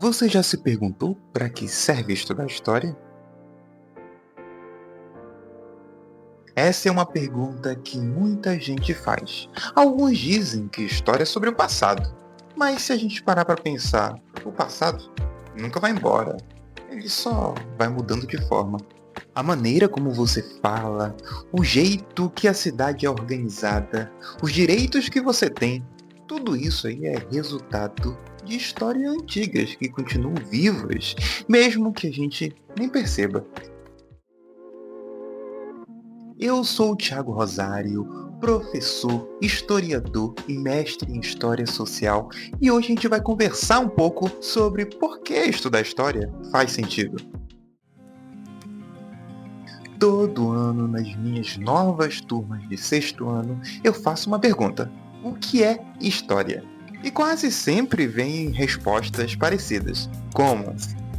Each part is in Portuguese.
Você já se perguntou para que serve estudar história? Essa é uma pergunta que muita gente faz. Alguns dizem que história é sobre o passado, mas se a gente parar para pensar, o passado nunca vai embora. Ele só vai mudando de forma. A maneira como você fala, o jeito que a cidade é organizada, os direitos que você tem, tudo isso aí é resultado de histórias antigas que continuam vivas, mesmo que a gente nem perceba. Eu sou o Thiago Rosário, professor, historiador e mestre em História Social, e hoje a gente vai conversar um pouco sobre por que estudar história faz sentido. Todo ano, nas minhas novas turmas de sexto ano, eu faço uma pergunta: o que é história? E quase sempre vêm respostas parecidas, como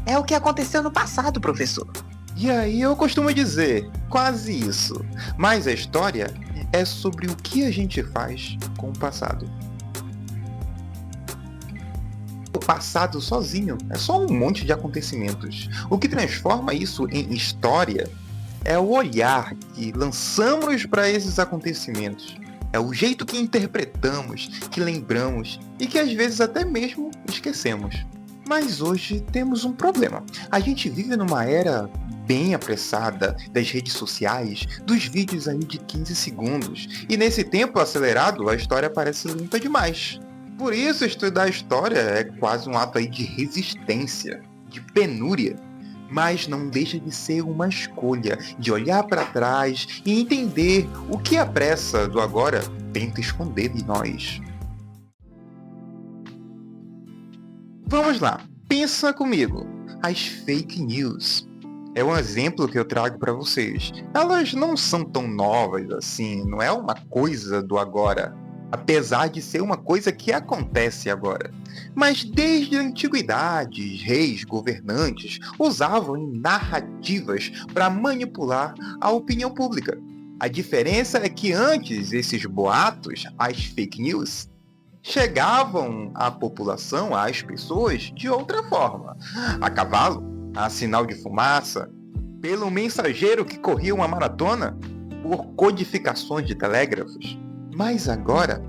É o que aconteceu no passado, professor. e aí eu costumo dizer, quase isso. Mas a história é sobre o que a gente faz com o passado. O passado sozinho é só um monte de acontecimentos. O que transforma isso em história é o olhar que lançamos para esses acontecimentos. É o jeito que interpretamos, que lembramos e que às vezes até mesmo esquecemos. Mas hoje temos um problema. A gente vive numa era bem apressada das redes sociais, dos vídeos aí de 15 segundos. E nesse tempo acelerado, a história parece lenta demais. Por isso, estudar história é quase um ato aí de resistência, de penúria. Mas não deixa de ser uma escolha, de olhar para trás e entender o que a pressa do agora tenta esconder de nós. Vamos lá, pensa comigo. As fake news. É um exemplo que eu trago para vocês. Elas não são tão novas assim, não é uma coisa do agora, apesar de ser uma coisa que acontece agora. Mas desde a antiguidade, reis, governantes usavam narrativas para manipular a opinião pública. A diferença é que antes esses boatos, as fake news, chegavam à população, às pessoas, de outra forma. A cavalo, a sinal de fumaça, pelo mensageiro que corria uma maratona, por codificações de telégrafos. Mas agora,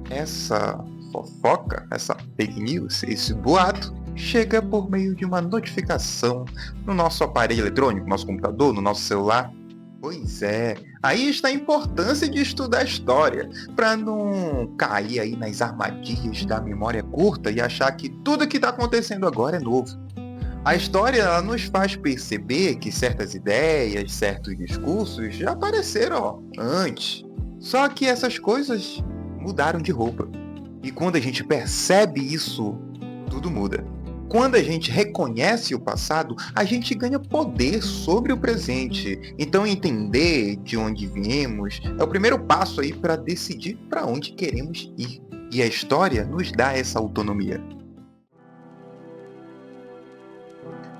essa fofoca, essa fake news, esse boato, chega por meio de uma notificação no nosso aparelho eletrônico, no nosso computador, no nosso celular. Pois é, aí está a importância de estudar história, para não cair aí nas armadilhas da memória curta e achar que tudo que está acontecendo agora é novo. A história ela nos faz perceber que certas ideias, certos discursos já apareceram antes. Só que essas coisas mudaram de roupa. E quando a gente percebe isso, tudo muda. Quando a gente reconhece o passado, a gente ganha poder sobre o presente. Então entender de onde viemos é o primeiro passo aí para decidir para onde queremos ir. E a história nos dá essa autonomia.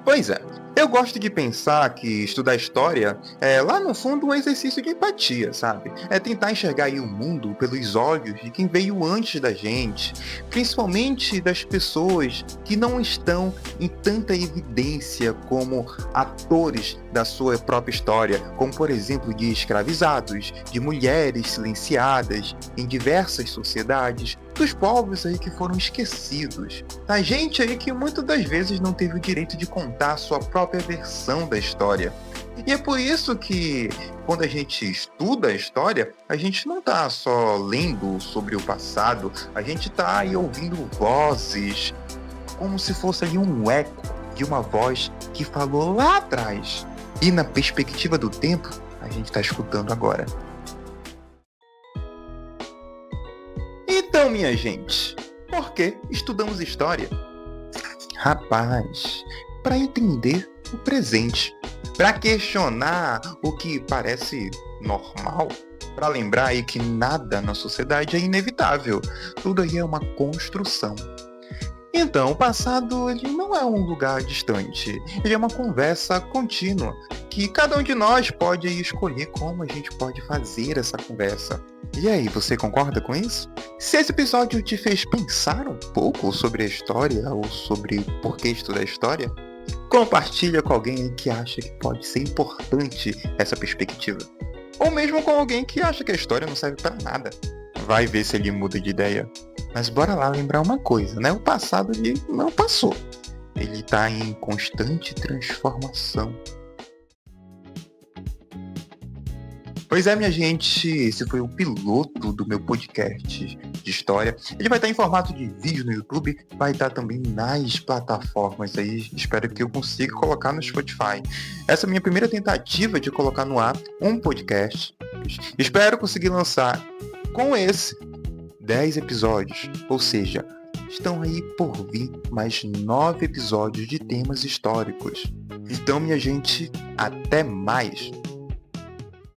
Pois é. Eu gosto de pensar que estudar história é, lá no fundo, um exercício de empatia, sabe? É tentar enxergar aí o mundo pelos olhos de quem veio antes da gente, principalmente das pessoas que não estão em tanta evidência como atores da sua própria história, como por exemplo de escravizados, de mulheres silenciadas em diversas sociedades, dos povos aí que foram esquecidos, da gente aí que muitas das vezes não teve o direito de contar a sua própria versão da história. E é por isso que, quando a gente estuda a história, a gente não está só lendo sobre o passado, a gente está aí ouvindo vozes, como se fosse ali um eco de uma voz que falou lá atrás. E na perspectiva do tempo, a gente está escutando agora. Então, minha gente, por que estudamos história? Rapaz, para entender o presente, para questionar o que parece normal, para lembrar aí que nada na sociedade é inevitável, tudo aí é uma construção. Então, o passado ele não é um lugar distante, ele é uma conversa contínua, que cada um de nós pode escolher como a gente pode fazer essa conversa. E aí, você concorda com isso? Se esse episódio te fez pensar um pouco sobre a história ou sobre o porquê estudar a história, compartilha com alguém que acha que pode ser importante essa perspectiva. Ou mesmo com alguém que acha que a história não serve para nada. Vai ver se ele muda de ideia. Mas bora lá lembrar uma coisa, né? O passado ele não passou. Ele está em constante transformação. Pois é, minha gente, esse foi o piloto do meu podcast de história. Ele vai estar em formato de vídeo no YouTube, vai estar também nas plataformas aí. Espero que eu consiga colocar no Spotify. Essa é a minha primeira tentativa de colocar no ar um podcast. Espero conseguir lançar com esse 10 episódios, ou seja, estão aí por vir mais 9 episódios de temas históricos. Então, minha gente, até mais!